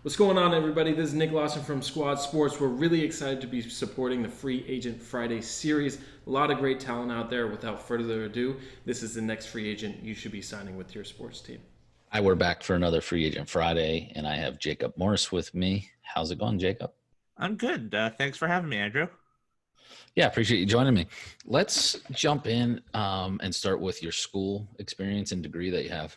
What's going on, everybody? This is Nick Lawson from Squad Sports. We're really excited to be supporting the Free Agent Friday series. A lot of great talent out there. Without further ado, this is the next free agent you should be signing with your sports team. Hi, we're back for another Free Agent Friday, and I have Jacob Morris with me. How's it going, Jacob? I'm good. Thanks for having me, Andrew. Yeah, appreciate you joining me. Let's jump in and start with your school experience and degree that you have.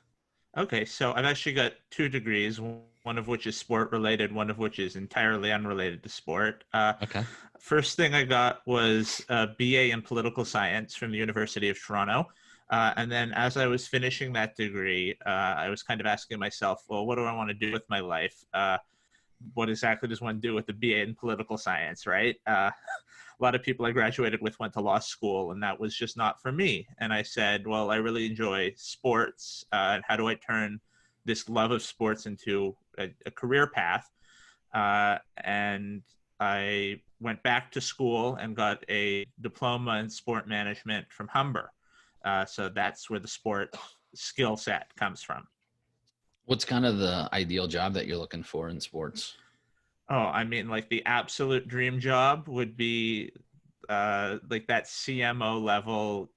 Okay, so I've actually got two degrees, one of which is sport related, one of which is entirely unrelated to sport. Okay. First thing I got was a BA in political science from the University of Toronto. And then as I was finishing that degree, I was kind of asking myself, well, what do I want to do with my life? What exactly does one do with the BA in political science, right? A lot of people I graduated with went to law school, and that was just not for me. And I said, well, I really enjoy sports. And how do I turn this love of sports into a career path? And I went back to school and got a diploma in sport management from Humber. So that's where the sport skill set comes from. What's kind of the ideal job that you're looking for in sports? Oh, I mean, like the absolute dream job would be like that CMO level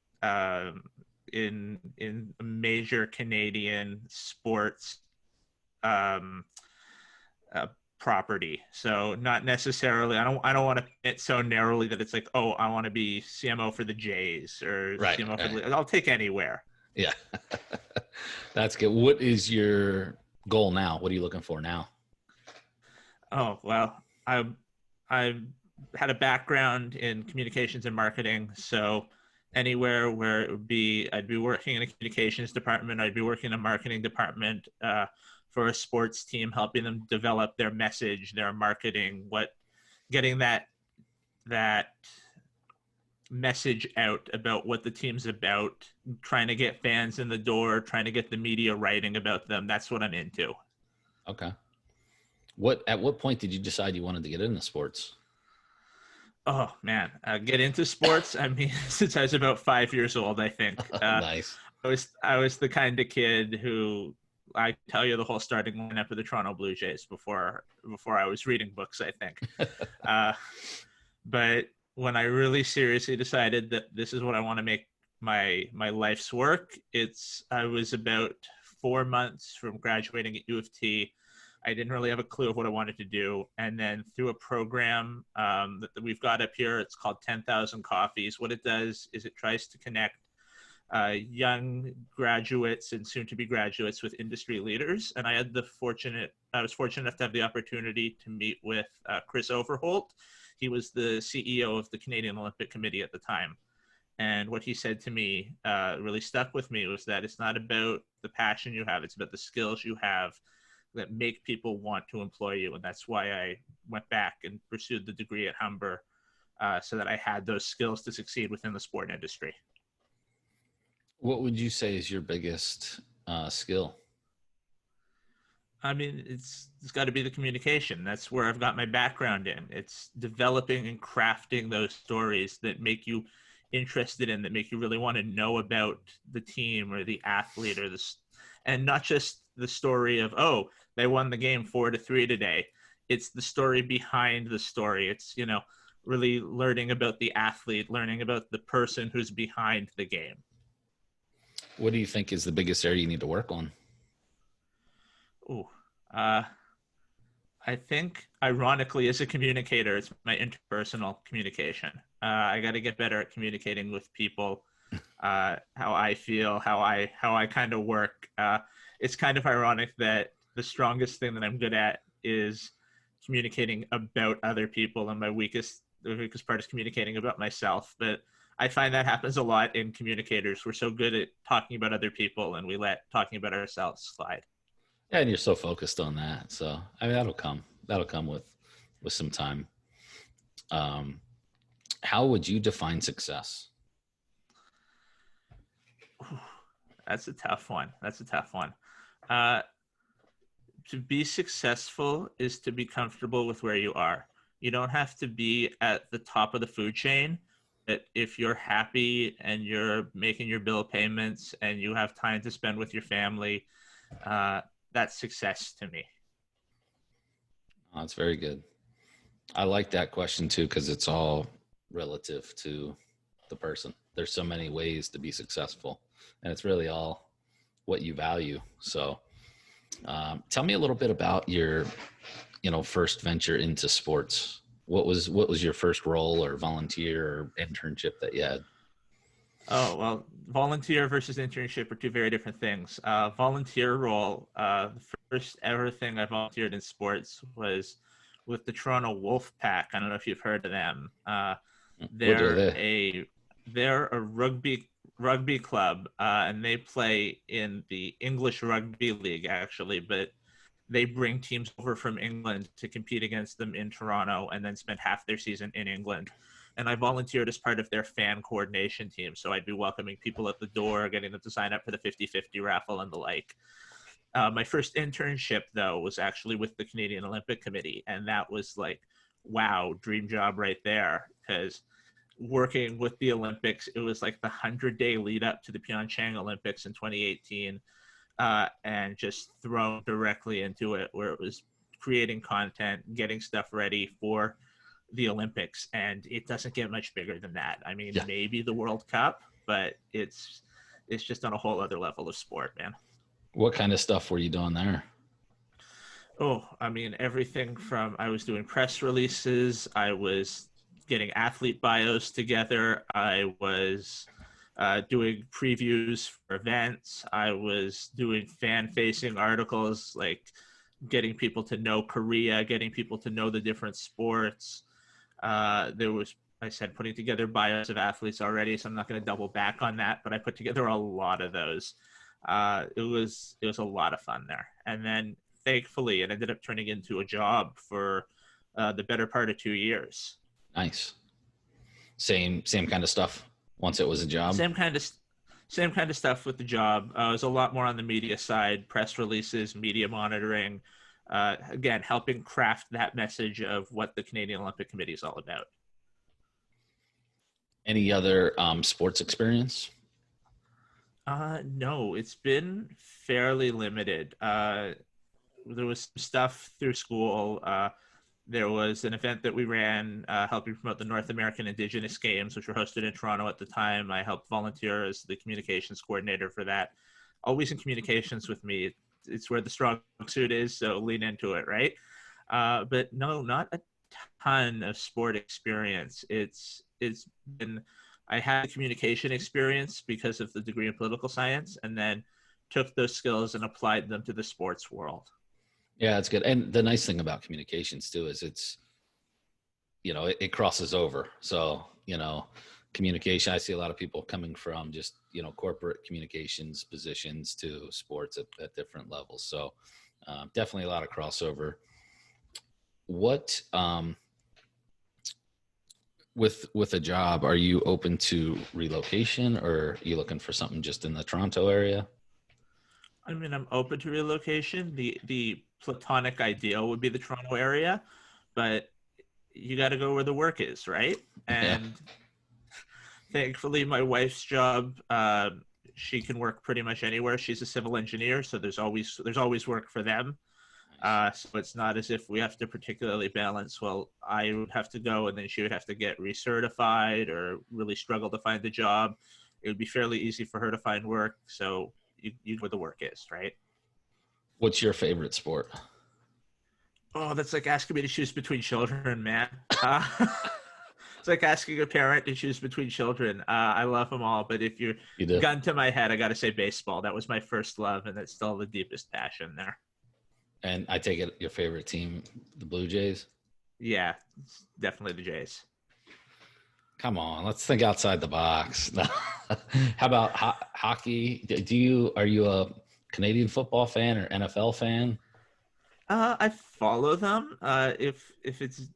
in a major Canadian sports um, property. So not necessarily. I don't want to fit so narrowly that it's like, oh, I want to be CMO for the Jays or Right. CMO for the. I'll take anywhere. Yeah. That's good. What is your goal now? What are you looking for now? Oh, well, I had a background in communications and marketing, so anywhere where it would be, I'd be working in a communications department, I'd be working in a marketing department for a sports team, helping them develop their message, their marketing, getting that message out about what the team's about, trying to get fans in the door, trying to get the media writing about them. That's what I'm into. Okay. At what point did you decide you wanted to get into sports? Oh man, get into sports. I mean, since I was about 5 years old, I think. Nice. I was the kind of kid who I tell you the whole starting lineup of the Toronto Blue Jays before I was reading books, I think. But when I really seriously decided that this is what I want to make my life's work, I was about 4 months from graduating at U of T. I didn't really have a clue of what I wanted to do. And then through a program that we've got up here, it's called 10,000 Coffees. What it does is it tries to connect young graduates and soon to be graduates with industry leaders. And I was fortunate enough to have the opportunity to meet with Chris Overholt. He was the CEO of the Canadian Olympic Committee at the time. And what he said to me really stuck with me was that it's not about the passion you have, it's about the skills you have that make people want to employ you. And that's why I went back and pursued the degree at Humber so that I had those skills to succeed within the sport industry. What would you say is your biggest skill? I mean, it's got to be the communication. That's where I've got my background in. It's developing and crafting those stories that make you interested in, that make you really want to know about the team or the athlete or this, and not just the story of, oh, they won the game 4-3 today. It's the story behind the story. It's, really learning about the athlete, learning about the person who's behind the game. What do you think is the biggest area you need to work on? Ooh, I think, ironically, as a communicator, it's my interpersonal communication. I got to get better at communicating with people, how I feel, how I kind of work. It's kind of ironic that the strongest thing that I'm good at is communicating about other people, and the weakest part is communicating about myself. But I find that happens a lot in communicators. We're so good at talking about other people, and we let talking about ourselves slide. Yeah, and you're so focused on that. So, I mean, that'll come with some time. How would you define success? That's a tough one. To be successful is to be comfortable with where you are. You don't have to be at the top of the food chain. But if you're happy and you're making your bill payments and you have time to spend with your family, that's success to me. Oh, that's very good. I like that question too, because it's all relative to the person. There's so many ways to be successful, and it's really all what you value. So, tell me a little bit about your, first venture into sports. What was your first role or volunteer or internship that you had? Oh, well, volunteer versus internship are two very different things. Volunteer role, the first ever thing I volunteered in sports was with the Toronto Wolf Pack. I don't know if you've heard of them. What are They're they? a they're a rugby club, and they play in the English Rugby League actually, but they bring teams over from England to compete against them in Toronto and then spend half their season in England. And I volunteered as part of their fan coordination team. So I'd be welcoming people at the door, getting them to sign up for the 50-50 raffle and the like. My first internship, though, was actually with the Canadian Olympic Committee. And that was like, wow, dream job right there. Because working with the Olympics, it was like the 100-day lead up to the Pyeongchang Olympics in 2018. And just thrown directly into it, where it was creating content, getting stuff ready for the Olympics, and it doesn't get much bigger than that. I mean, Yeah. maybe the World Cup, but it's just on a whole other level of sport, man. What kind of stuff were you doing there? Oh, I mean, everything from I was doing press releases, I was getting athlete bios together, I was doing previews for events, I was doing fan facing articles like getting people to know Korea, getting people to know the different sports. There was, I said, putting together bios of athletes already, so I'm not going to double back on that, but I put together a lot of those. It was a lot of fun there, and then thankfully it ended up turning into a job for the better part of 2 years. Nice. Same kind of stuff. Once it was a job. Same kind of same kind of stuff with the job. It was a lot more on the media side, press releases, media monitoring. Again, helping craft that message of what the Canadian Olympic Committee is all about. Any other sports experience? No, it's been fairly limited. There was some stuff through school. There was an event that we ran helping promote the North American Indigenous Games, which were hosted in Toronto at the time. I helped volunteer as the communications coordinator for that. Always in communications with me. It's where the strong suit is, so lean into it, right? But no, not a ton of sport experience. It's been, I had communication experience because of the degree in political science, and then took those skills and applied them to the sports world. Yeah, it's good. And the nice thing about communications too is it's, it crosses over. So, communication, I see a lot of people coming from just, corporate communications positions to sports at different levels. So definitely a lot of crossover. What, with a job, are you open to relocation, or are you looking for something just in the Toronto area? I mean, I'm open to relocation. The platonic ideal would be the Toronto area, but you got to go where the work is, right? Yeah. And thankfully, my wife's job, she can work pretty much anywhere. She's a civil engineer, so there's always work for them. So it's not as if we have to particularly balance. Well, I would have to go, and then she would have to get recertified, or really struggle to find a job. It would be fairly easy for her to find work. So you where the work is, right? What's your favorite sport? Oh, that's like asking me to choose between children, man. It's like asking a parent to choose between children. I love them all, but if you're You do? gun to my head, I got to say baseball. That was my first love, and it's still the deepest passion there. And I take it your favorite team, the Blue Jays? Yeah, it's definitely the Jays. Come on, let's think outside the box. How about hockey? Are you a Canadian football fan or NFL fan? I follow them. If it's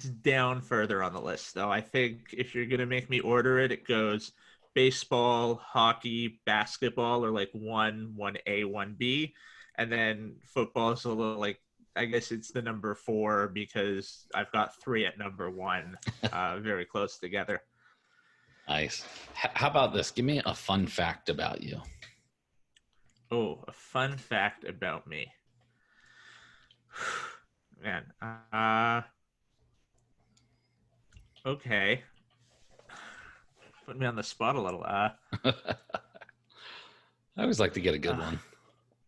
down further on the list, though. I think if you're gonna make me order it, it goes baseball, hockey, basketball, or like one A, one B, and then football is a little like, I guess it's the number four because I've got three at number one, very close together. Nice. How about this? Give me a fun fact about you. Oh, a fun fact about me. man. Okay. Put me on the spot a little. I always like to get a good Uh, one.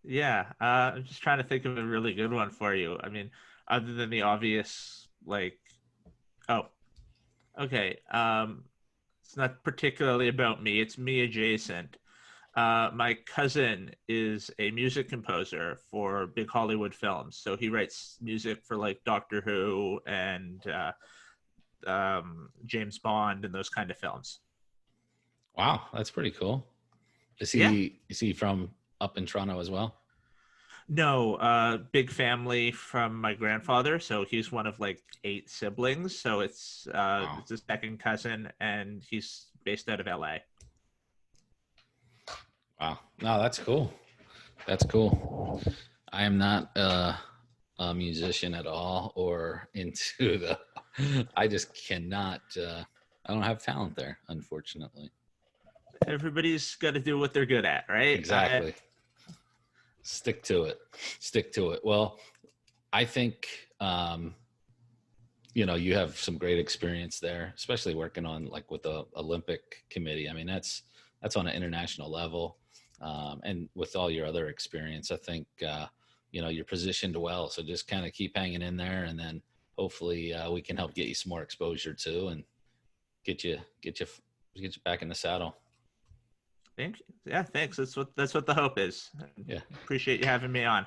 yeah. I'm just trying to think of a really good one for you. I mean, other than the obvious, like, oh, okay. It's not particularly about me. It's me adjacent. My cousin is a music composer for big Hollywood films. So he writes music for like Doctor Who and James Bond and those kind of films. Wow, that's pretty cool. Yeah. Is he from up in Toronto as well? No, big family from my grandfather. So he's one of like 8 siblings. So Wow. it's a second cousin, and he's based out of LA. Wow. No, that's cool. That's cool. I am not a musician at all or into the I just cannot I don't have talent there, unfortunately. Everybody's got to do what they're good at, right? Exactly. Stick to it. Stick to it. Well, I think you have some great experience there, especially working on like with the Olympic committee. I mean, that's on an international level. And with all your other experience, I think you're positioned well. So just kind of keep hanging in there, and then hopefully we can help get you some more exposure too, and get you back in the saddle. Yeah, thanks. That's what the hope is. Yeah. Appreciate you having me on.